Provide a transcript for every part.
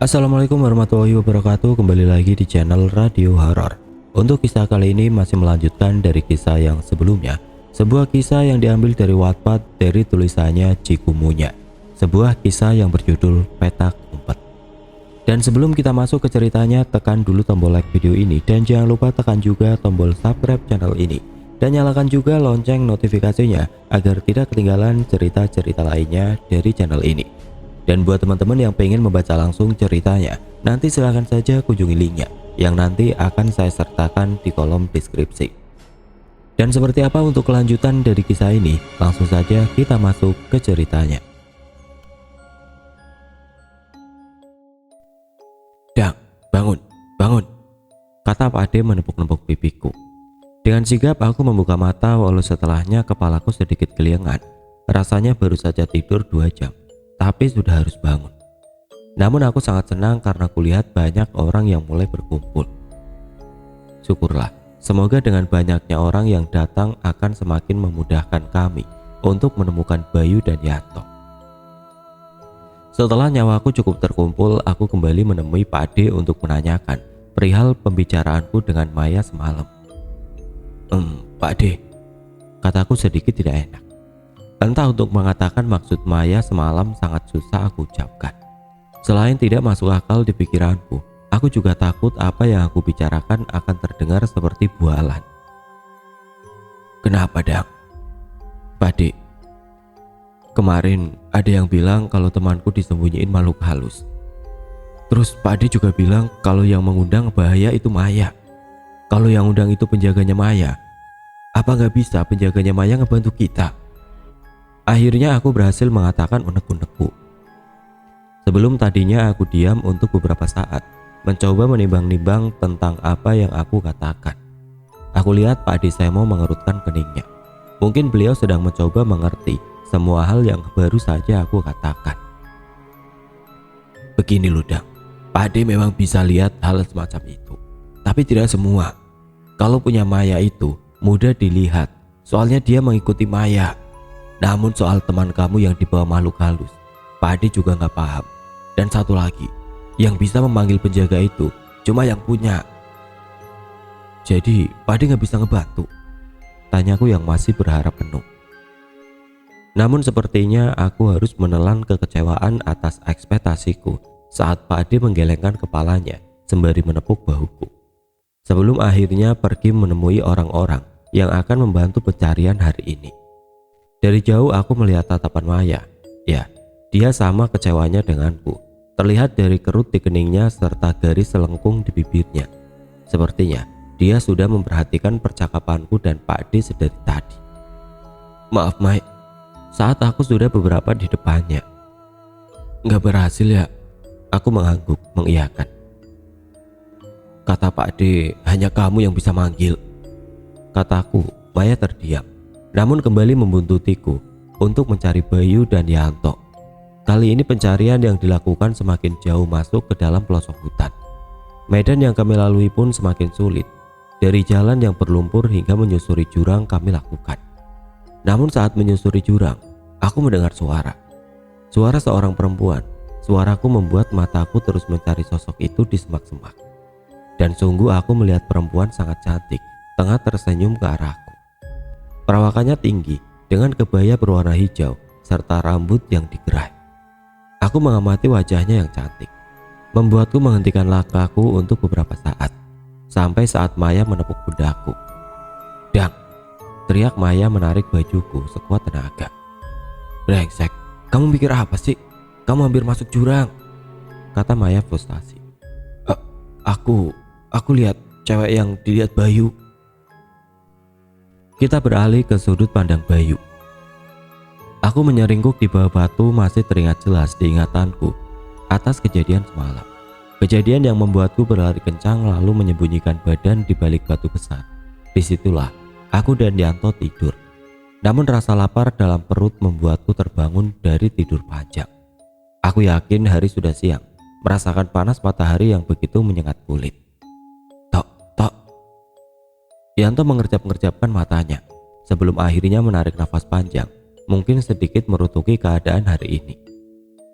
Assalamualaikum warahmatullahi wabarakatuh. Kembali lagi di channel Radio Horor. Untuk kisah kali ini masih melanjutkan dari kisah yang sebelumnya. Sebuah kisah yang diambil dari Wattpad dari tulisannya Cikumunya. Sebuah kisah yang berjudul Petak Umpet. Dan sebelum kita masuk ke ceritanya, tekan dulu tombol like video ini dan jangan lupa tekan juga tombol subscribe channel ini. Dan nyalakan juga lonceng notifikasinya agar tidak ketinggalan cerita-cerita lainnya dari channel ini. Dan buat teman-teman yang pengen membaca langsung ceritanya, nanti silahkan saja kunjungi linknya yang nanti akan saya sertakan di kolom deskripsi. Dan seperti apa untuk kelanjutan dari kisah ini, langsung saja kita masuk ke ceritanya. Dang, bangun, bangun, kata Pak Ade menepuk-nepuk pipiku. Dengan sigap aku membuka mata walau setelahnya kepalaku sedikit keliengan. Rasanya baru saja tidur 2 jam. Tapi sudah harus bangun. Namun aku sangat senang karena kulihat banyak orang yang mulai berkumpul. Syukurlah, semoga dengan banyaknya orang yang datang akan semakin memudahkan kami untuk menemukan Bayu dan Yanto. Setelah nyawaku cukup terkumpul, aku kembali menemui Pak Ade untuk menanyakan perihal pembicaraanku dengan Maya semalam. Pak Ade, kataku sedikit tidak enak. Entah untuk mengatakan maksud Maya semalam sangat susah aku ucapkan. Selain tidak masuk akal di pikiranku, aku juga takut apa yang aku bicarakan akan terdengar seperti bualan. Kenapa, Dang? Pak Ade, kemarin ada yang bilang kalau temanku disembunyiin makhluk halus. Terus Pak Ade juga bilang kalau yang mengundang bahaya itu Maya. Kalau yang undang itu penjaganya Maya, apa nggak bisa penjaganya Maya ngebantu kita? Akhirnya aku berhasil mengatakan unek-unekku. Sebelum tadinya aku diam untuk beberapa saat, mencoba menimbang-nimbang tentang apa yang aku katakan. Aku lihat Pak Ade Semo mengerutkan keningnya. Mungkin beliau sedang mencoba mengerti semua hal yang baru saja aku katakan. Begini loh, Dang, Pak Ade memang bisa lihat hal semacam itu, tapi tidak semua. Kalau punya Maya itu mudah dilihat, soalnya dia mengikuti Maya. Namun soal teman kamu yang dibawa makhluk halus, Pak Ade juga nggak paham. Dan satu lagi, yang bisa memanggil penjaga itu cuma yang punya. Jadi Pak Ade nggak bisa ngebantu? Tanyaku yang masih berharap penuh. Namun sepertinya aku harus menelan kekecewaan atas ekspektasiku saat Pak Ade menggelengkan kepalanya sembari menepuk bahuku. Sebelum akhirnya pergi menemui orang-orang yang akan membantu pencarian hari ini. Dari jauh aku melihat tatapan Maya. Ya, dia sama kecewanya denganku. Terlihat dari kerut di keningnya serta garis selengkung di bibirnya. Sepertinya dia sudah memperhatikan percakapanku dan Pak Ade sedari tadi. Maaf Mai, saat aku sudah beberapa di depannya. Nggak berhasil ya? Aku mengangguk, mengiyakan. Kata Pak Ade, hanya kamu yang bisa manggil. Kataku. Maya terdiam, namun kembali membuntutiku untuk mencari Bayu dan Yanto. Kali ini pencarian yang dilakukan semakin jauh masuk ke dalam pelosok hutan. Medan yang kami lalui pun semakin sulit. Dari jalan yang berlumpur hingga menyusuri jurang kami lakukan. Namun saat menyusuri jurang, aku mendengar suara. Suara seorang perempuan. Suaraku membuat mataku terus mencari sosok itu di semak-semak. Dan sungguh aku melihat perempuan sangat cantik tengah tersenyum ke arahku. Perawakannya tinggi dengan kebaya berwarna hijau serta rambut yang digerai. Aku mengamati wajahnya yang cantik, membuatku menghentikan langkahku untuk beberapa saat, sampai saat Maya menepuk pundakku. Dang, teriak Maya menarik bajuku sekuat tenaga. Brengsek, kamu mikir apa sih? Kamu hampir masuk jurang, kata Maya frustasi. Aku lihat cewek yang dilihat Bayu. Kita beralih ke sudut pandang Bayu. Aku menyeringkuk di bawah batu masih teringat jelas di ingatanku atas kejadian semalam. Kejadian yang membuatku berlari kencang lalu menyembunyikan badan di balik batu besar. Disitulah aku dan Yanto tidur. Namun rasa lapar dalam perut membuatku terbangun dari tidur panjang. Aku yakin hari sudah siang, merasakan panas matahari yang begitu menyengat kulit. Yanto mengerjap-ngerjapkan matanya sebelum akhirnya menarik nafas panjang, mungkin sedikit merutuki keadaan hari ini.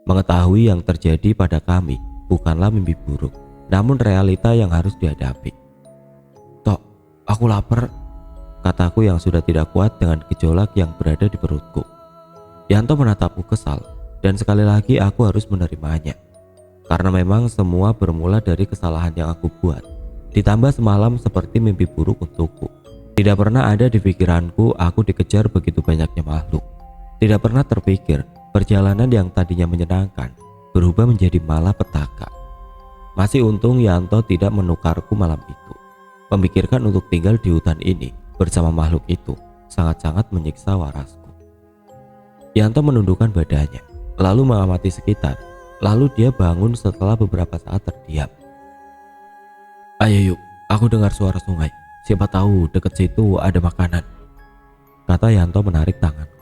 Mengetahui yang terjadi pada kami, bukanlah mimpi buruk, namun realita yang harus dihadapi. "Tok, aku lapar," kataku yang sudah tidak kuat dengan gejolak yang berada di perutku. Yanto menatapku kesal, dan sekali lagi aku harus menerimanya. Karena memang semua bermula dari kesalahan yang aku buat, ditambah semalam seperti mimpi buruk untukku. Tidak pernah ada di pikiranku aku dikejar begitu banyaknya makhluk. Tidak pernah terpikir perjalanan yang tadinya menyenangkan berubah menjadi malapetaka. Masih untung Yanto tidak menukarku malam itu. Memikirkan untuk tinggal di hutan ini bersama makhluk itu sangat-sangat menyiksa warasku. Yanto menundukkan badannya, lalu mengamati sekitar. Lalu dia bangun setelah beberapa saat terdiam. "Ayo yuk, aku dengar suara sungai. Siapa tahu dekat situ ada makanan," kata Yanto menarik tanganku.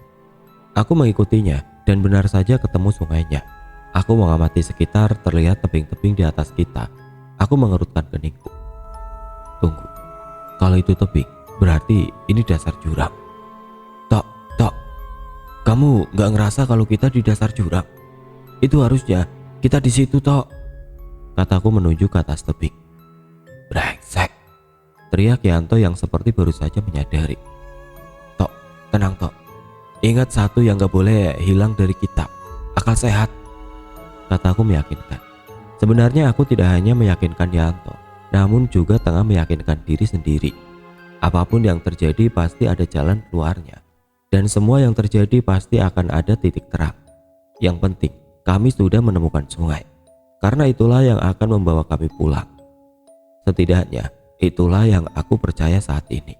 Aku mengikutinya dan benar saja ketemu sungainya. Aku mengamati sekitar, terlihat tebing-tebing di atas kita. Aku mengerutkan keningku. Tunggu, kalau itu tebing, berarti ini dasar jurang. Tok, kamu gak ngerasa kalau kita di dasar jurang? Itu harusnya kita di situ, Tok, kataku menuju ke atas tebing. "Brengsek," teriak Yanto yang seperti baru saja menyadari. "Tok, tenang Tok. Ingat satu yang gak boleh hilang dari kita, akal sehat," kataku meyakinkan. Sebenarnya aku tidak hanya meyakinkan Yanto, namun juga tengah meyakinkan diri sendiri. Apapun yang terjadi pasti ada jalan keluarnya, dan semua yang terjadi pasti akan ada titik terang. Yang penting kami sudah menemukan sungai, karena itulah yang akan membawa kami pulang. Setidaknya itulah yang aku percaya saat ini.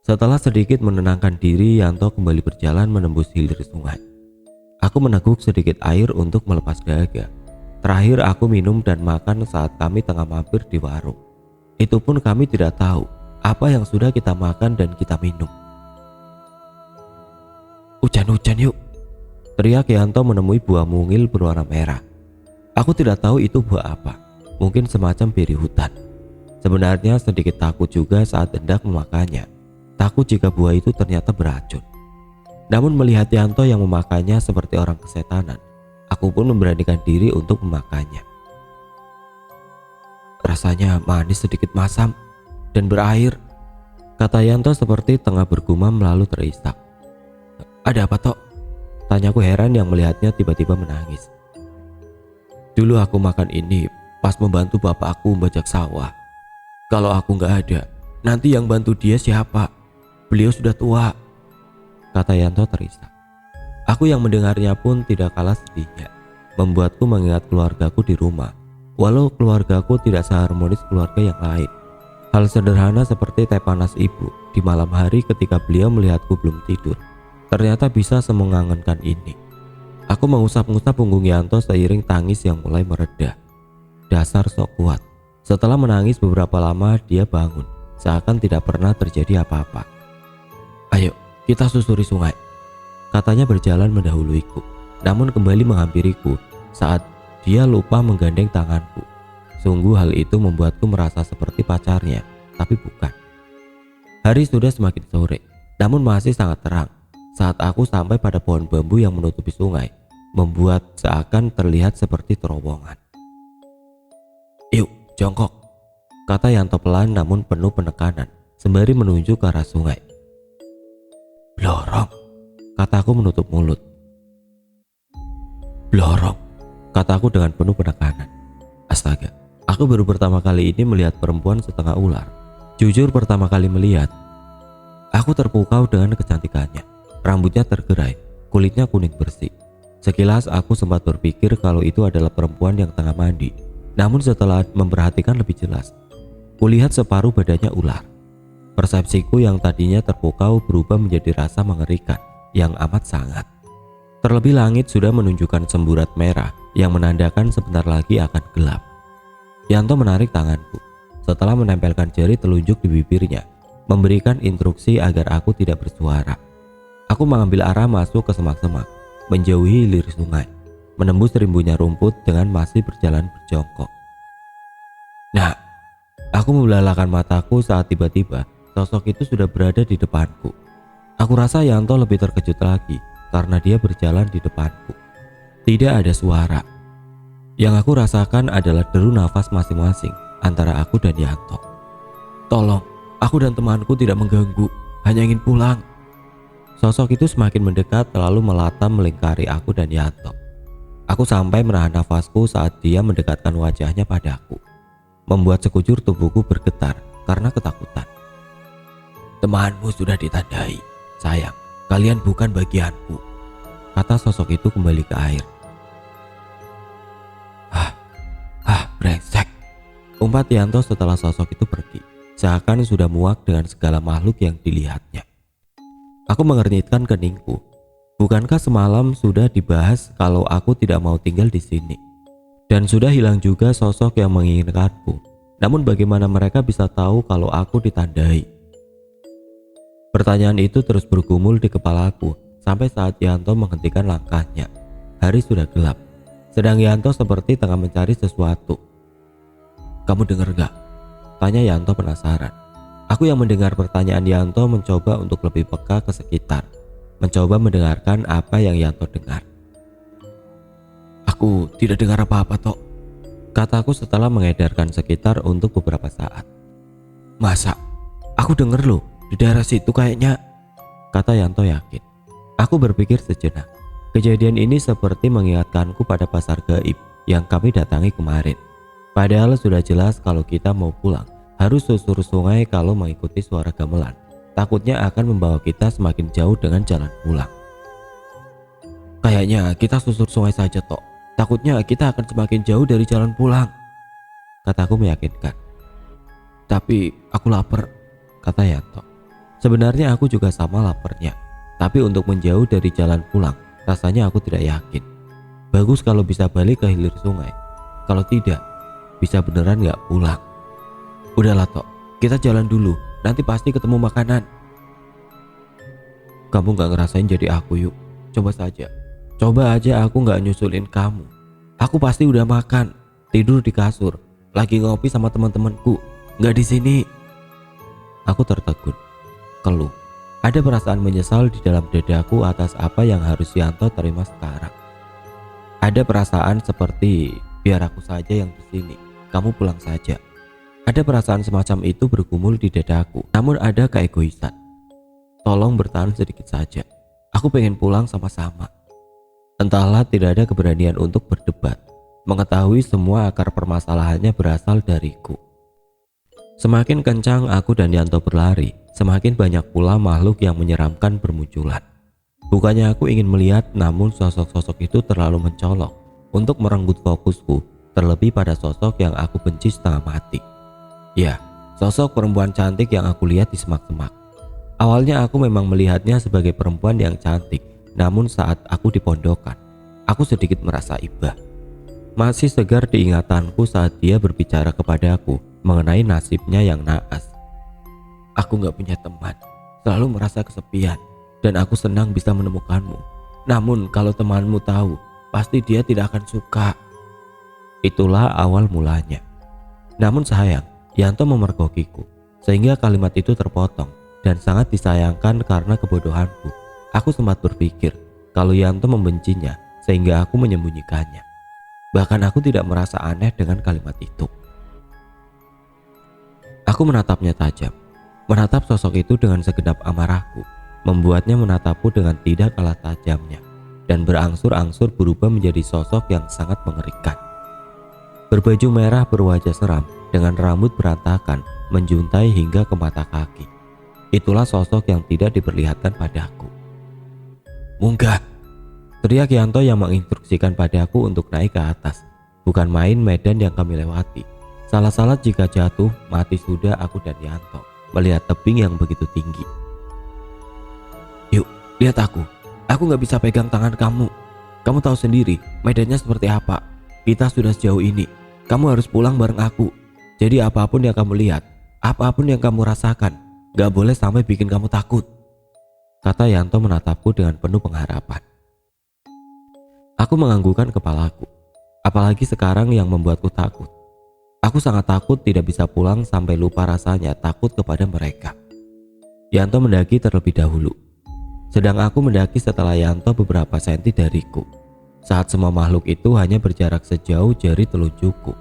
Setelah sedikit menenangkan diri, Yanto kembali berjalan menembus hilir sungai. Aku meneguk sedikit air untuk melepas dahaga. Terakhir aku minum dan makan saat kami tengah mampir di warung. Itu pun kami tidak tahu apa yang sudah kita makan dan kita minum. "Hujan-hujan yuk," teriak Yanto menemui buah mungil berwarna merah. Aku tidak tahu itu buah apa, mungkin semacam beri hutan. Sebenarnya sedikit takut juga saat hendak memakannya. Takut jika buah itu ternyata beracun. Namun melihat Yanto yang memakannya seperti orang kesetanan, aku pun memberanikan diri untuk memakannya. "Rasanya manis sedikit masam dan berair," kata Yanto seperti tengah bergumam lalu terisak. "Ada apa, Tok?" tanyaku heran yang melihatnya tiba-tiba menangis. "Dulu aku makan ini pas membantu bapak aku membajak sawah. Kalau aku nggak ada, nanti yang bantu dia siapa? Beliau sudah tua," kata Yanto terisak. Aku yang mendengarnya pun tidak kalah sedihnya, membuatku mengingat keluargaku di rumah. Walau keluargaku tidak seharmonis keluarga yang lain. Hal sederhana seperti teh panas ibu di malam hari ketika beliau melihatku belum tidur, ternyata bisa semengangankan ini. Aku mengusap-ngusap punggung Yanto seiring tangis yang mulai mereda. Dasar sok kuat. Setelah menangis beberapa lama, dia bangun, seakan tidak pernah terjadi apa-apa. "Ayo, kita susuri sungai," katanya berjalan mendahuluiku, namun kembali menghampiriku saat dia lupa menggandeng tanganku. Sungguh hal itu membuatku merasa seperti pacarnya, tapi bukan. Hari sudah semakin sore, namun masih sangat terang. Saat aku sampai pada pohon bambu yang menutupi sungai, membuat seakan terlihat seperti terowongan. "Yuk, jongkok," kata Yanto pelan namun penuh penekanan, sembari menunjuk ke arah sungai. "Blorong," kataku menutup mulut. "Blorong," kataku dengan penuh penekanan. Astaga, aku baru pertama kali ini melihat perempuan setengah ular. Jujur pertama kali melihat, aku terpukau dengan kecantikannya. Rambutnya tergerai, kulitnya kuning bersih. Sekilas aku sempat berpikir kalau itu adalah perempuan yang tengah mandi. Namun setelah memperhatikan lebih jelas, kulihat separuh badannya ular. Persepsiku yang tadinya terpukau berubah menjadi rasa mengerikan yang amat sangat. Terlebih langit sudah menunjukkan semburat merah yang menandakan sebentar lagi akan gelap. Yanto menarik tanganku. Setelah menempelkan jari telunjuk di bibirnya, memberikan instruksi agar aku tidak bersuara. Aku mengambil arah masuk ke semak-semak, menjauhi hilir sungai, menembus rimbunya rumput dengan masih berjalan berjongkok. Nah, aku membelalakan mataku saat tiba-tiba sosok itu sudah berada di depanku. Aku rasa Yanto lebih terkejut lagi karena dia berjalan di depanku. Tidak ada suara. Yang aku rasakan adalah deru nafas masing-masing antara aku dan Yanto. Tolong, aku dan temanku tidak mengganggu, hanya ingin pulang. Sosok itu semakin mendekat lalu melata melingkari aku dan Yanto. Aku sampai menahan nafasku saat dia mendekatkan wajahnya padaku, membuat sekujur tubuhku bergetar karena ketakutan. Temanmu sudah ditandai, sayang, kalian bukan bagianku, kata sosok itu kembali ke air. Brengsek, umpat Yanto setelah sosok itu pergi, seakan sudah muak dengan segala makhluk yang dilihatnya. Aku mengernyitkan keningku. Bukankah semalam sudah dibahas kalau aku tidak mau tinggal di sini? Dan sudah hilang juga sosok yang menginginkanku. Namun bagaimana mereka bisa tahu kalau aku ditandai? Pertanyaan itu terus bergumul di kepalaku sampai saat Yanto menghentikan langkahnya. Hari sudah gelap, sedang Yanto seperti tengah mencari sesuatu. Kamu dengar gak? Tanya Yanto penasaran. Aku yang mendengar pertanyaan Yanto mencoba untuk lebih peka ke sekitar, mencoba mendengarkan apa yang Yanto dengar. Aku tidak dengar apa-apa, Tok, kataku setelah mengedarkan sekitar untuk beberapa saat. Masa? Aku denger loh, di daerah situ kayaknya, kata Yanto yakin. Aku berpikir sejenak. Kejadian ini seperti mengingatkanku pada pasar gaib yang kami datangi kemarin. Padahal sudah jelas kalau kita mau pulang harus susur sungai kalau mengikuti suara gamelan. Takutnya akan membawa kita semakin jauh dengan jalan pulang. Kayaknya kita susur sungai saja, Tok. Takutnya kita akan semakin jauh dari jalan pulang, kataku meyakinkan. Tapi aku lapar, kata Yanto. Sebenarnya aku juga sama laparnya. Tapi untuk menjauh dari jalan pulang, rasanya aku tidak yakin. Bagus kalau bisa balik ke hilir sungai. Kalau tidak, bisa beneran gak pulang. Udahlah, Tok, kita jalan dulu, nanti pasti ketemu makanan. Kamu gak ngerasain jadi aku, yuk. Coba aja aku gak nyusulin kamu. Aku pasti udah makan, tidur di kasur, lagi ngopi sama teman-temanku, gak di sini. Aku tertegun, keluh. Ada perasaan menyesal di dalam dadaku atas apa yang harus Yanto terima sekarang. Ada perasaan seperti biar aku saja yang di sini, kamu pulang saja. Ada perasaan semacam itu bergumul di dadaku, namun ada keegoisan. Tolong bertahan sedikit saja, aku pengen pulang sama-sama. Entahlah, tidak ada keberanian untuk berdebat, mengetahui semua akar permasalahannya berasal dariku. Semakin kencang aku dan Yanto berlari, semakin banyak pula makhluk yang menyeramkan bermunculan. Bukannya aku ingin melihat, namun sosok-sosok itu terlalu mencolok untuk merenggut fokusku, terlebih pada sosok yang aku benci setengah mati. Ya, sosok perempuan cantik yang aku lihat di semak-semak. Awalnya aku memang melihatnya sebagai perempuan yang cantik, namun saat aku di pondokan, aku sedikit merasa iba. Masih segar diingatanku saat dia berbicara kepadaku mengenai nasibnya yang naas. Aku gak punya teman, selalu merasa kesepian, dan aku senang bisa menemukanmu. Namun kalau temanmu tahu, pasti dia tidak akan suka. Itulah awal mulanya. Namun sayang, Yanto memergokiku, sehingga kalimat itu terpotong dan sangat disayangkan karena kebodohanku. Aku sempat berpikir kalau Yanto membencinya sehingga aku menyembunyikannya. Bahkan aku tidak merasa aneh dengan kalimat itu. Aku menatapnya tajam. Menatap sosok itu dengan segenap amarahku, membuatnya menatapku dengan tidak kalah tajamnya, dan berangsur-angsur berubah menjadi sosok yang sangat mengerikan. Berbaju merah berwajah seram dengan rambut berantakan menjuntai hingga ke mata kaki. Itulah sosok yang tidak diperlihatkan padaku. Munggah, teriak Yanto yang menginstruksikan padaku untuk naik ke atas. Bukan main medan yang kami lewati. Salah-salah jika jatuh, mati sudah aku dan Yanto melihat tebing yang begitu tinggi. Yuk, lihat aku gak bisa pegang tangan kamu. Kamu tahu sendiri medannya seperti apa. Kita sudah sejauh ini, kamu harus pulang bareng aku. Jadi apapun yang kamu lihat, apapun yang kamu rasakan, gak boleh sampai bikin kamu takut, kata Yanto menatapku dengan penuh pengharapan. Aku menganggukkan kepalaku. Apalagi sekarang yang membuatku takut. Aku sangat takut tidak bisa pulang sampai lupa rasanya takut kepada mereka. Yanto mendaki terlebih dahulu, sedang aku mendaki setelah Yanto beberapa senti dariku. saat semua makhluk itu hanya berjarak sejauh jari telunjukku.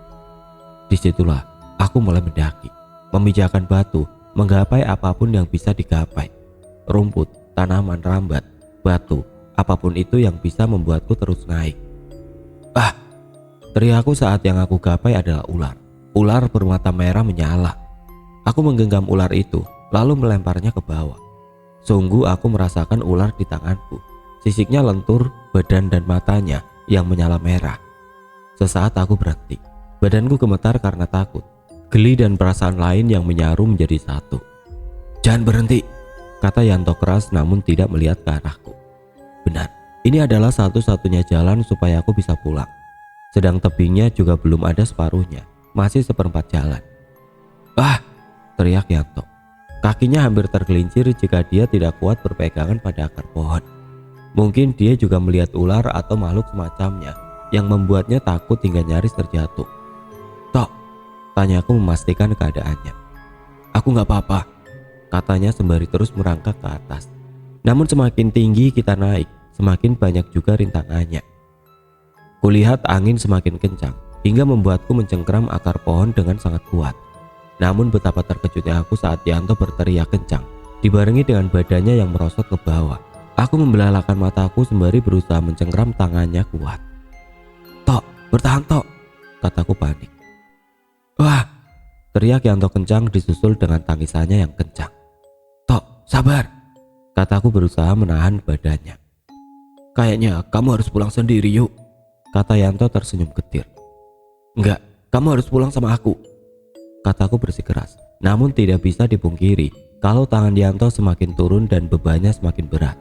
Disitulah aku mulai mendaki, memijakan batu, menggapai apapun yang bisa digapai. Rumput, tanaman rambat, batu, apapun itu yang bisa membuatku terus naik. Ah! Teriakku saat yang aku gapai adalah ular. Ular bermata merah menyala. Aku menggenggam ular itu, lalu melemparnya ke bawah. Sungguh aku merasakan ular di tanganku. Sisiknya lentur, badan dan matanya yang menyala merah. Sesaat aku berhenti. Badanku gemetar karena takut. Geli dan perasaan lain yang menyaru menjadi satu. "Jangan berhenti," kata Yanto keras namun tidak melihat ke arahku. Benar, ini adalah satu-satunya jalan supaya aku bisa pulang. Sedang tebingnya juga belum ada separuhnya, masih seperempat jalan. "Ah!" teriak Yanto. Kakinya hampir tergelincir jika dia tidak kuat berpegangan pada akar pohon. Mungkin dia juga melihat ular atau makhluk semacamnya yang membuatnya takut hingga nyaris terjatuh. "Tok," tanyaku memastikan keadaannya. "Aku gak apa-apa," katanya sembari terus merangkak ke atas. Namun semakin tinggi kita naik, semakin banyak juga rintangannya. Kulihat angin semakin kencang hingga membuatku mencengkram akar pohon dengan sangat kuat. Namun betapa terkejutnya aku saat Yanto berteriak kencang, dibarengi dengan badannya yang merosot ke bawah. Aku membelalakan mataku sembari berusaha mencengkram tangannya kuat. "Tok, bertahan Tok," kataku panik. "Wah!" teriak Yanto kencang disusul dengan tangisannya yang kencang. "Tok, sabar," kataku berusaha menahan badannya. "Kayaknya kamu harus pulang sendiri yuk," kata Yanto tersenyum getir. "Enggak, kamu harus pulang sama aku," kataku bersikeras. Namun tidak bisa dipungkiri kalau tangan Yanto semakin turun dan bebannya semakin berat.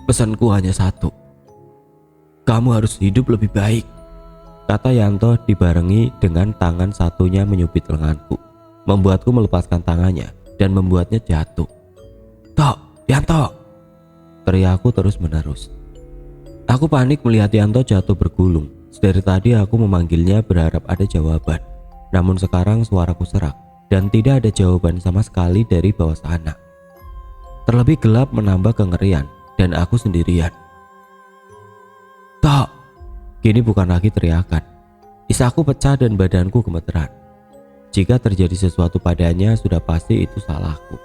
"Pesanku hanya satu. Kamu harus hidup lebih baik," kata Yanto dibarengi dengan tangan satunya menyubit lenganku, membuatku melepaskan tangannya dan membuatnya jatuh. "Tok, Yanto!" teriakku terus menerus. Aku panik melihat Yanto jatuh bergulung. Dari tadi aku memanggilnya berharap ada jawaban. Namun sekarang suaraku serak dan tidak ada jawaban sama sekali dari bawah sana. Terlebih gelap menambah kengerian dan aku sendirian. "Tok!" Kini bukan lagi teriakan. Isaku pecah dan badanku gemeteran. Jika terjadi sesuatu padanya sudah pasti itu salahku.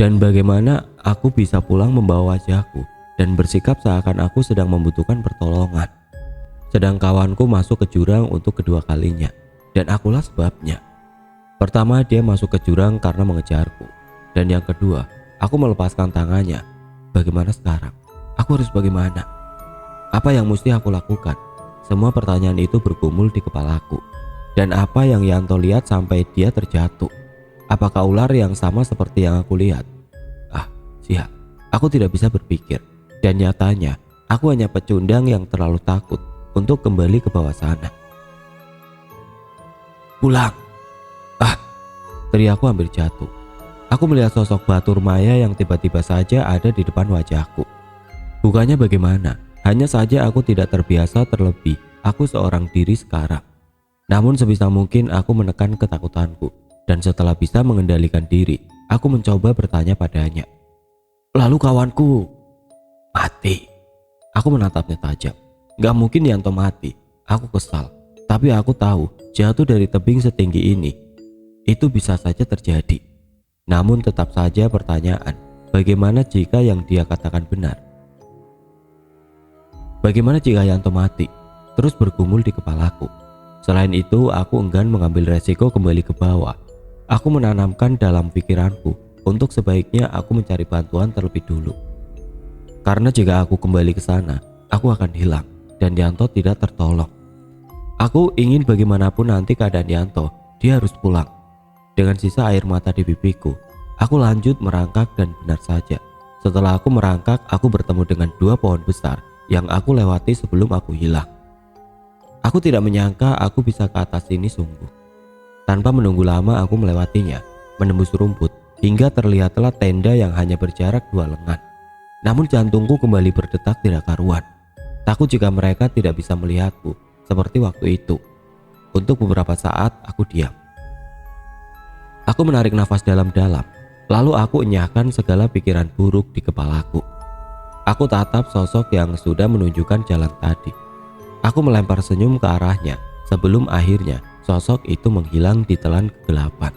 Dan bagaimana aku bisa pulang membawa wajahku dan bersikap seakan aku sedang membutuhkan pertolongan. Sedang kawanku masuk ke jurang untuk kedua kalinya. Dan akulah sebabnya. Pertama, dia masuk ke jurang karena mengejarku. Dan yang kedua, aku melepaskan tangannya. Bagaimana sekarang? Aku harus bagaimana? Apa yang mesti aku lakukan? Semua pertanyaan itu bergumul di kepalaku. Dan apa yang Yanto lihat sampai dia terjatuh? Apakah ular yang sama seperti yang aku lihat? Ah, siap. Aku tidak bisa berpikir. Dan nyatanya, aku hanya pecundang yang terlalu takut untuk kembali ke bawah sana. "Pulang!" "Ah!" teriakku hampir jatuh. Aku melihat sosok Batur Maya yang tiba-tiba saja ada di depan wajahku. Bukannya bagaimana, hanya saja aku tidak terbiasa, terlebih aku seorang diri sekarang. Namun sebisa mungkin aku menekan ketakutanku. Dan setelah bisa mengendalikan diri, aku mencoba bertanya padanya. "Lalu kawanku?" "Mati." Aku menatapnya tajam. Gak mungkin Yanto mati. Aku kesal. Tapi aku tahu jatuh dari tebing setinggi ini itu bisa saja terjadi. Namun tetap saja pertanyaan, bagaimana jika yang dia katakan benar? Bagaimana jika Yanto mati? Terus bergumul di kepalaku. Selain itu, aku enggan mengambil resiko kembali ke bawah. Aku menanamkan dalam pikiranku untuk sebaiknya aku mencari bantuan terlebih dulu. Karena jika aku kembali ke sana, aku akan hilang dan Yanto tidak tertolong. Aku ingin bagaimanapun nanti keadaan Yanto, dia harus pulang. Dengan sisa air mata di pipiku, aku lanjut merangkak dan benar saja. Setelah aku merangkak, aku bertemu dengan dua pohon besar yang aku lewati sebelum aku hilang. Aku tidak menyangka aku bisa ke atas sini sungguh. Tanpa menunggu lama aku melewatinya, menembus rumput, hingga terlihatlah tenda yang hanya berjarak 2 lengan. Namun jantungku kembali berdetak tidak karuan. Takut jika mereka tidak bisa melihatku seperti waktu itu. Untuk beberapa saat aku diam. Aku menarik nafas dalam-dalam, lalu aku enyahkan segala pikiran buruk di kepalaku. Aku tatap sosok yang sudah menunjukkan jalan tadi. Aku melempar senyum ke arahnya sebelum akhirnya sosok itu menghilang di telan kegelapan.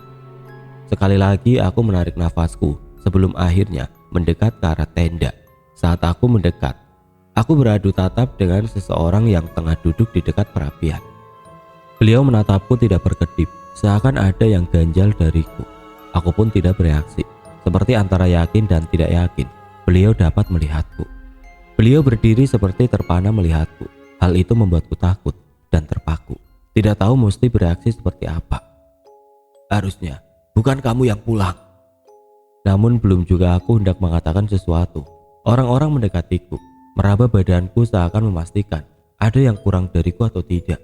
Sekali lagi aku menarik nafasku sebelum akhirnya mendekat ke arah tenda. Saat aku mendekat, aku beradu tatap dengan seseorang yang tengah duduk di dekat perapian. Beliau menatapku tidak berkedip, seakan ada yang ganjal dariku. Aku pun tidak bereaksi, seperti antara yakin dan tidak yakin beliau dapat melihatku. Beliau berdiri seperti terpana melihatku. Hal itu membuatku takut dan terpaku. Tidak tahu mesti bereaksi seperti apa. Harusnya bukan kamu yang pulang. Namun belum juga aku hendak mengatakan sesuatu, orang-orang mendekatiku, meraba badanku seakan memastikan ada yang kurang dariku atau tidak.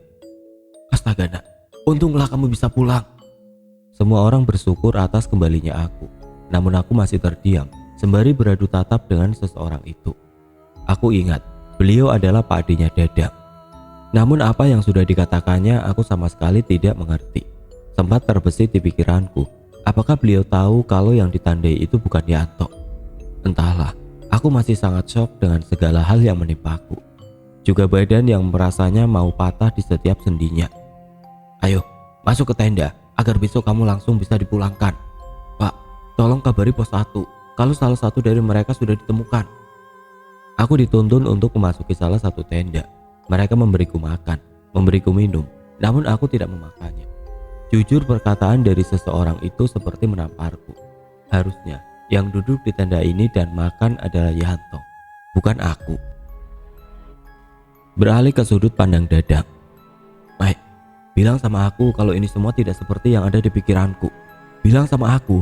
Astaga nak, untunglah kamu bisa pulang. Semua orang bersyukur atas kembalinya aku. Namun aku masih terdiam sembari beradu tatap dengan seseorang itu. Aku ingat beliau adalah Pak Adinya Dadang. Namun apa yang sudah dikatakannya aku sama sekali tidak mengerti. Sempat terbesit di pikiranku, apakah beliau tahu kalau yang ditandai itu bukan Yanto? Entahlah, aku masih sangat shock dengan segala hal yang menimpaku. Juga badan yang merasanya mau patah di setiap sendinya. Ayo, masuk ke tenda agar besok kamu langsung bisa dipulangkan. Pak, tolong kabari pos 1 kalau salah satu dari mereka sudah ditemukan. Aku dituntun untuk memasuki salah satu tenda. Mereka memberiku makan, memberiku minum, namun aku tidak memakannya. Jujur perkataan dari seseorang itu seperti menamparku. Harusnya yang duduk di tenda ini dan makan adalah Yanto, bukan aku. Beralih ke sudut pandang Dadang. Mai, bilang sama aku kalau ini semua tidak seperti yang ada di pikiranku. Bilang sama aku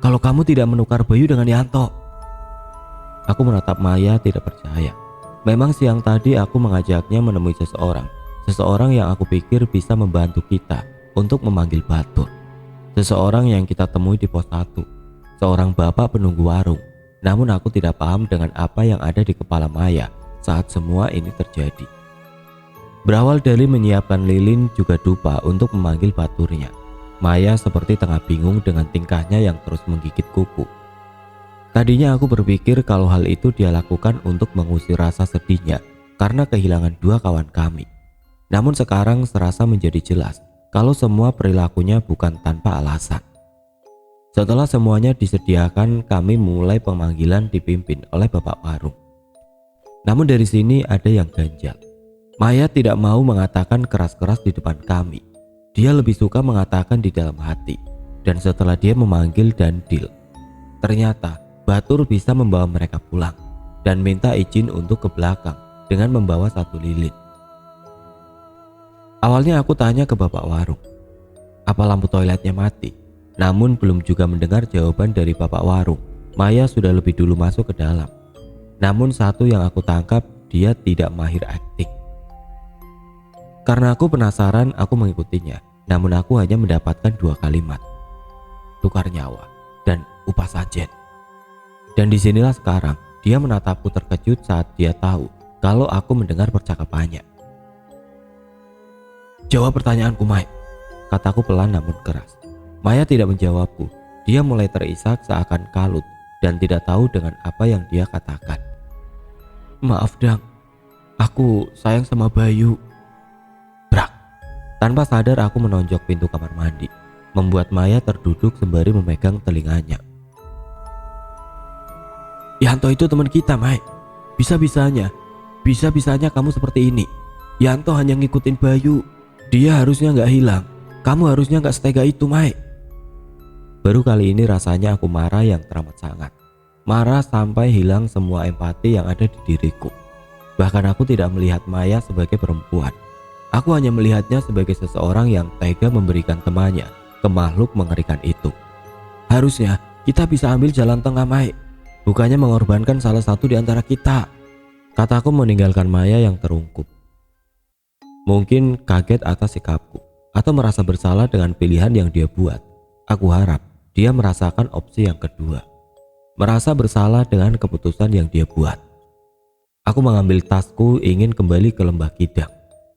kalau kamu tidak menukar Bayu dengan Yanto. Aku menatap Maya tidak percaya. Memang siang tadi aku mengajaknya menemui seseorang yang aku pikir bisa membantu kita untuk memanggil Batur. Seseorang yang kita temui di pos 1, seorang bapak penunggu warung. Namun aku tidak paham dengan apa yang ada di kepala Maya saat semua ini terjadi. Berawal dari menyiapkan lilin juga dupa untuk memanggil Baturnya, Maya seperti tengah bingung dengan tingkahnya yang terus menggigit kuku. Tadinya aku berpikir kalau hal itu dia lakukan untuk mengusir rasa sedihnya karena kehilangan dua kawan kami. Namun sekarang serasa menjadi jelas kalau semua perilakunya bukan tanpa alasan. Setelah semuanya disediakan, kami mulai pemanggilan dipimpin oleh Bapak Warung. Namun dari sini ada yang ganjal. Maya tidak mau mengatakan keras-keras di depan kami. Dia lebih suka mengatakan di dalam hati. Dan setelah dia memanggil dan deal, ternyata Batur bisa membawa mereka pulang dan minta izin untuk ke belakang dengan membawa satu lilin. Awalnya aku tanya ke Bapak Warung, apa lampu toiletnya mati? Namun belum juga mendengar jawaban dari Bapak Warung, Maya sudah lebih dulu masuk ke dalam. Namun satu yang aku tangkap, dia tidak mahir akting. Karena aku penasaran, aku mengikutinya. Namun aku hanya mendapatkan 2 kalimat, tukar nyawa dan upah sajen. Dan disinilah sekarang dia menatapku terkejut saat dia tahu kalau aku mendengar percakapannya. Jawab pertanyaanku, Mai, kataku pelan namun keras. Maya tidak menjawabku. Dia mulai terisak seakan kalut dan tidak tahu dengan apa yang dia katakan. Maaf Dang, aku sayang sama Bayu. Brak. Tanpa sadar aku menonjok pintu kamar mandi, membuat Maya terduduk sembari memegang telinganya. Yanto itu teman kita, Mai. Bisa-bisanya kamu seperti ini. Yanto hanya ngikutin Bayu. Dia harusnya gak hilang. Kamu harusnya gak setega itu, Mai. Baru kali ini rasanya aku marah yang teramat sangat. Marah sampai hilang semua empati yang ada di diriku. Bahkan aku tidak melihat Maya sebagai perempuan. Aku hanya melihatnya sebagai seseorang yang tega memberikan temannya ke makhluk mengerikan itu. Harusnya kita bisa ambil jalan tengah, Mai. Bukannya mengorbankan salah satu di antara kita. Kataku meninggalkan Maya yang terungkup. Mungkin kaget atas sikapku atau merasa bersalah dengan pilihan yang dia buat. Aku harap dia merasakan opsi yang kedua, merasa bersalah dengan keputusan yang dia buat. Aku mengambil tasku ingin kembali ke Lembah Kidang.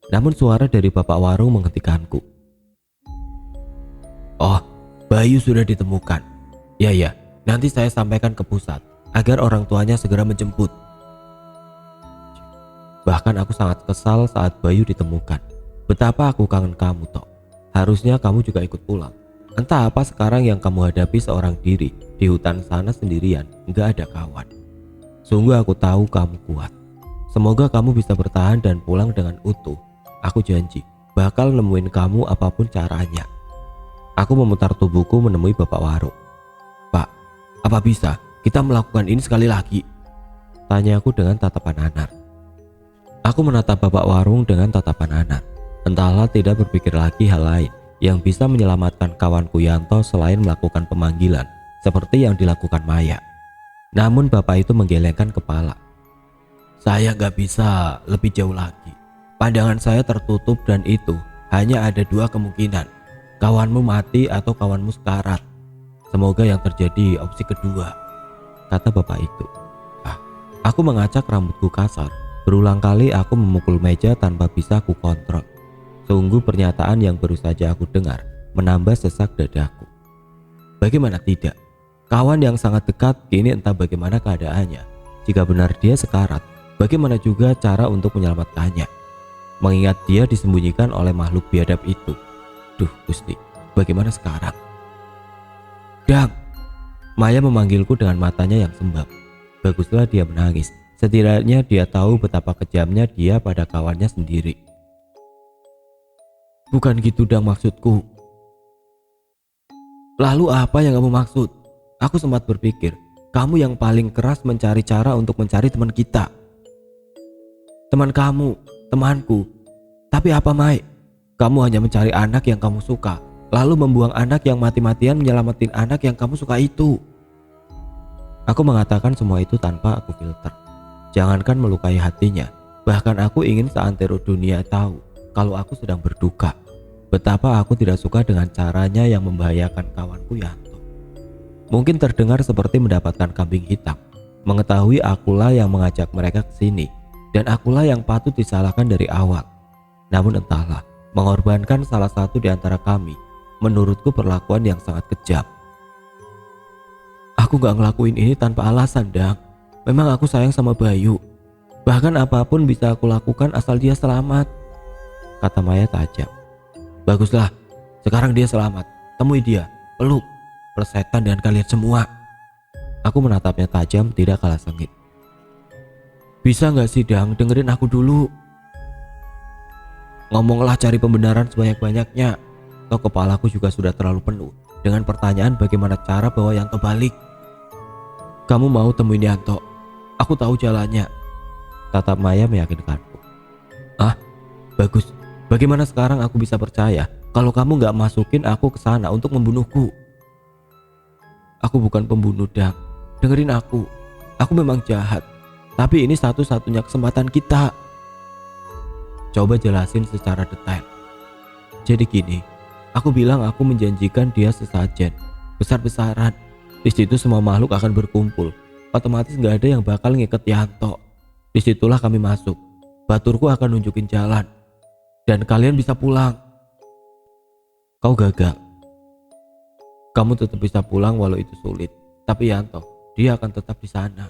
Namun suara dari Bapak Warung menghentikanku. Oh, Bayu sudah ditemukan. Ya, nanti saya sampaikan ke pusat agar orang tuanya segera menjemput. Bahkan aku sangat kesal saat Bayu ditemukan. Betapa aku kangen kamu, Tok. Harusnya kamu juga ikut pulang. Entah apa sekarang yang kamu hadapi seorang diri di hutan sana sendirian, nggak ada kawan. Sungguh aku tahu kamu kuat. Semoga kamu bisa bertahan dan pulang dengan utuh. Aku janji, bakal nemuin kamu apapun caranya. Aku memutar tubuhku menemui Bapak Warung. Pak, apa bisa kita melakukan ini sekali lagi? Tanyaku dengan tatapan anar. Aku menatap Bapak Warung dengan tatapan anar. Entahlah tidak berpikir lagi hal lain yang bisa menyelamatkan kawanku Yanto selain melakukan pemanggilan seperti yang dilakukan Maya. Namun Bapak itu menggelengkan kepala. Saya gak bisa lebih jauh lagi. Pandangan saya tertutup dan itu hanya ada dua kemungkinan. Kawanmu mati atau kawanmu sekarat. Semoga yang terjadi opsi kedua, kata Bapak itu. Aku mengacak rambutku kasar. Berulang kali aku memukul meja tanpa bisa aku kontrol. Sungguh pernyataan yang baru saja aku dengar menambah sesak dadaku. Bagaimana tidak? Kawan yang sangat dekat kini entah bagaimana keadaannya. Jika benar dia sekarat, bagaimana juga cara untuk menyelamatkannya? Mengingat dia disembunyikan oleh makhluk biadab itu. Duh Gusti, bagaimana sekarang? Dang! Maya memanggilku dengan matanya yang sembab. Baguslah dia menangis. Setidaknya dia tahu betapa kejamnya dia pada kawannya sendiri. Bukan gitu Dang maksudku. Lalu apa yang kamu maksud? Aku sempat berpikir, kamu yang paling keras mencari cara untuk mencari teman kita. Teman kamu, temanku. Tapi apa Mai? Kamu hanya mencari anak yang kamu suka, lalu membuang anak yang mati-matian menyelamatin anak yang kamu suka itu. Aku mengatakan semua itu tanpa aku filter. Jangankan melukai hatinya, bahkan aku ingin seantero dunia tahu kalau aku sedang berduka. Betapa aku tidak suka dengan caranya yang membahayakan kawanku Yanto. Mungkin terdengar seperti mendapatkan kambing hitam. Mengetahui akulah yang mengajak mereka ke sini dan akulah yang patut disalahkan dari awal. Namun entahlah, mengorbankan salah satu di antara kami menurutku perlakuan yang sangat kejam. Aku gak ngelakuin ini tanpa alasan, Dang. Memang aku sayang sama Bayu. Bahkan apapun bisa aku lakukan asal dia selamat, kata Maya tajam. Baguslah, sekarang dia selamat. Temui dia, peluk, persetan dengan kalian semua. Aku menatapnya tajam tidak kalah sengit. Bisa gak sih Dang, dengerin aku dulu. Ngomonglah cari pembenaran sebanyak-banyaknya. Toh kepalaku juga sudah terlalu penuh dengan pertanyaan bagaimana cara bawa Yanto balik. Kamu mau temuin Yanto? Aku tahu jalannya, tatap Maya meyakinkanku. Bagus. Bagaimana sekarang aku bisa percaya kalau kamu gak masukin aku ke sana untuk membunuhku? Aku bukan pembunuh, Dang. Dengerin aku. Aku memang jahat, tapi ini satu-satunya kesempatan kita. Coba jelasin secara detail. Jadi gini, aku bilang aku menjanjikan dia sesajen, besar-besaran. Di situ semua makhluk akan berkumpul. Otomatis gak ada yang bakal ngiket Yanto. Disitulah kami masuk. Baturku akan nunjukin jalan. Dan kalian bisa pulang. Kau gagal. Kamu tetap bisa pulang walau itu sulit. Tapi Yanto, dia akan tetap di sana.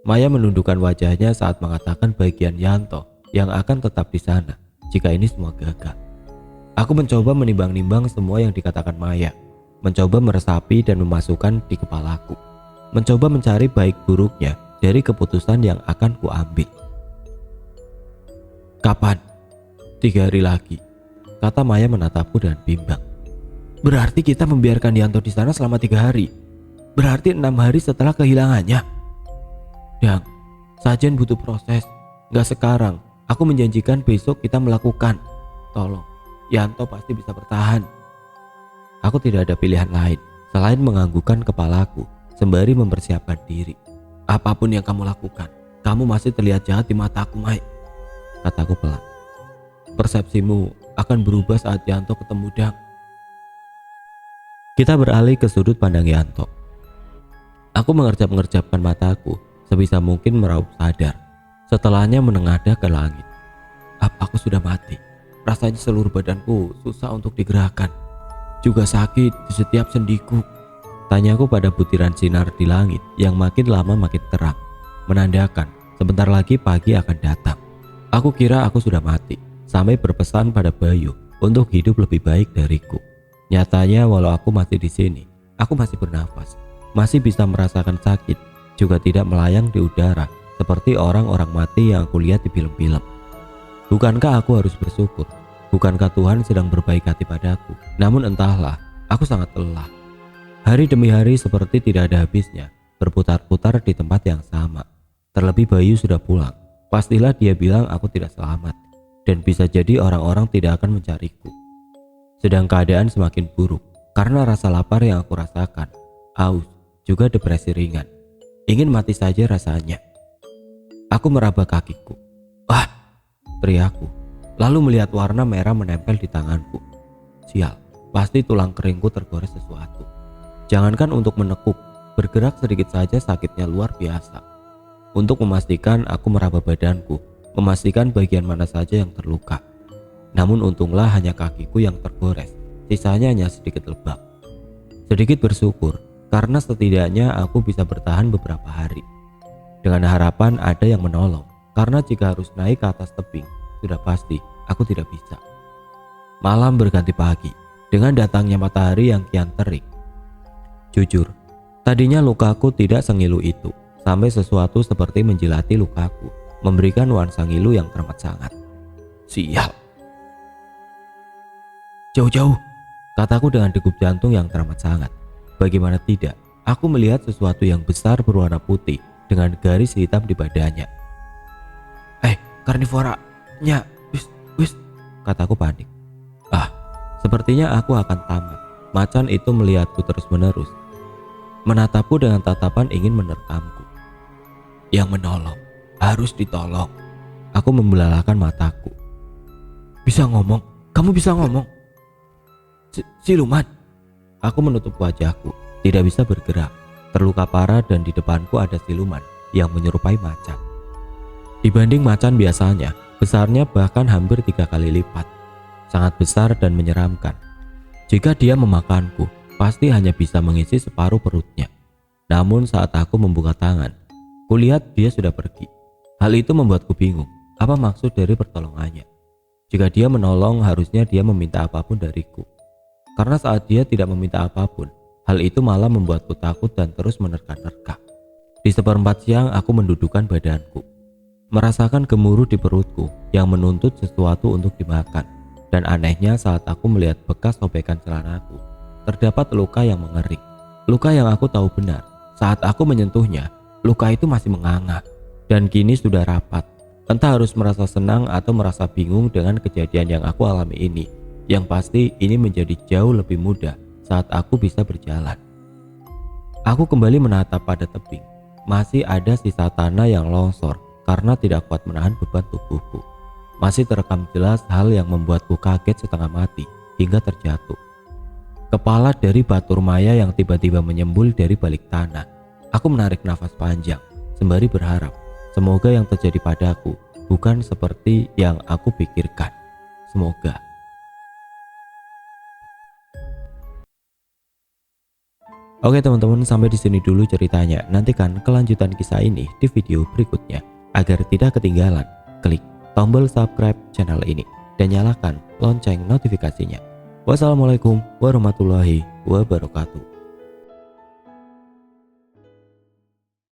Maya menundukkan wajahnya saat mengatakan bagian Yanto yang akan tetap di sana jika ini semua gagal. Aku mencoba menimbang-nimbang semua yang dikatakan Maya. Mencoba meresapi dan memasukkan di kepalaku. Mencoba mencari baik buruknya dari keputusan yang akan kuambil. Kapan? 3 hari lagi, kata Maya menatapku dengan bimbang. Berarti kita membiarkan Yanto di sana selama 3 hari. Berarti 6 hari setelah kehilangannya. Dang, sajen butuh proses. Gak sekarang. Aku menjanjikan besok kita melakukan. Tolong, Yanto pasti bisa bertahan. Aku tidak ada pilihan lain selain menganggukkan kepalaku sembari mempersiapkan diri. Apapun yang kamu lakukan, kamu masih terlihat jahat di mataku, Mai, kataku pelan. Persepsimu akan berubah saat Yanto ketemu Dang. Kita beralih ke sudut pandang Yanto. Aku mengerjap-ngerjapkan mataku sebisa mungkin meraup sadar. Setelahnya menengadah ke langit. Apa aku sudah mati? Rasanya seluruh badanku susah untuk digerakkan. Juga sakit di setiap sendiku. Tanyaku pada butiran sinar di langit yang makin lama makin terang, menandakan Sebentar lagi pagi akan datang. Aku kira aku sudah mati, sampai berpesan pada Bayu untuk hidup lebih baik dariku. Nyatanya walau aku masih di sini, aku masih bernafas, masih bisa merasakan sakit, juga tidak melayang di udara seperti orang-orang mati yang aku lihat di film-film. Bukankah aku harus bersyukur? Bukankah Tuhan sedang berbaik hati padaku? Namun entahlah, aku sangat lelah. Hari demi hari seperti tidak ada habisnya, berputar-putar di tempat yang sama. Terlebih Bayu sudah pulang. Pastilah dia bilang aku tidak selamat, dan bisa jadi orang-orang tidak akan mencariku. Sedang keadaan semakin buruk karena rasa lapar yang aku rasakan, haus, juga depresi ringan. Ingin mati saja rasanya. Aku meraba kakiku. "Wah!" teriakku, lalu melihat warna merah menempel di tanganku. Sial, pasti tulang keringku tergores sesuatu. Jangankan untuk menekuk, bergerak sedikit saja sakitnya luar biasa. Untuk memastikan, aku meraba badanku, memastikan bagian mana saja yang terluka. Namun untunglah hanya kakiku yang tergores, sisanya hanya sedikit lebam. Sedikit bersyukur, karena setidaknya aku bisa bertahan beberapa hari. Dengan harapan ada yang menolong, karena jika harus naik ke atas tebing, sudah pasti aku tidak bisa. Malam berganti pagi, dengan datangnya matahari yang kian terik. Jujur, tadinya lukaku tidak sengilu itu, sampai sesuatu seperti menjilati lukaku, memberikan nuansa ngilu yang teramat sangat. Sial. "Jauh-jauh," kataku dengan degup jantung yang teramat sangat. Bagaimana tidak, aku melihat sesuatu yang besar berwarna putih dengan garis hitam di badannya. Karnivora, nya, wis, kataku panik. Sepertinya aku akan tamat. Macan itu melihatku terus-menerus, menatapku dengan tatapan ingin menerkamku. Yang menolong harus ditolong. Aku membelalakan mataku. "Bisa ngomong, kamu bisa ngomong." Siluman." Aku menutup wajahku, tidak bisa bergerak, terluka parah dan di depanku ada siluman yang menyerupai macan. Dibanding macan biasanya, besarnya bahkan hampir 3 kali lipat. Sangat besar dan menyeramkan. Jika dia memakanku, pasti hanya bisa mengisi separuh perutnya. Namun saat aku membuka tangan, kulihat dia sudah pergi. Hal itu membuatku bingung, apa maksud dari pertolongannya. Jika dia menolong, harusnya dia meminta apapun dariku. Karena saat dia tidak meminta apapun, hal itu malah membuatku takut dan terus menerka-nerka. Di seperempat siang aku mendudukan badanku, merasakan gemuruh di perutku yang menuntut sesuatu untuk dimakan. Dan anehnya saat aku melihat bekas sobekan celanaku, terdapat luka yang mengering. Luka yang aku tahu benar, saat aku menyentuhnya, luka itu masih menganga dan kini sudah rapat. Entah harus merasa senang atau merasa bingung dengan kejadian yang aku alami ini. Yang pasti ini menjadi jauh lebih mudah saat aku bisa berjalan. Aku kembali menatap pada tebing. Masih ada sisa tanah yang longsor karena tidak kuat menahan beban tubuhku. Masih terekam jelas hal yang membuatku kaget setengah mati hingga terjatuh. Kepala dari batur maya yang tiba-tiba menyembul dari balik tanah. Aku menarik nafas panjang sembari berharap semoga yang terjadi padaku bukan seperti yang aku pikirkan. Semoga. Oke teman-teman, sampai di sini dulu ceritanya. Nantikan kelanjutan kisah ini di video berikutnya. Agar tidak ketinggalan, klik tombol subscribe channel ini dan nyalakan lonceng notifikasinya. Wassalamualaikum warahmatullahi wabarakatuh.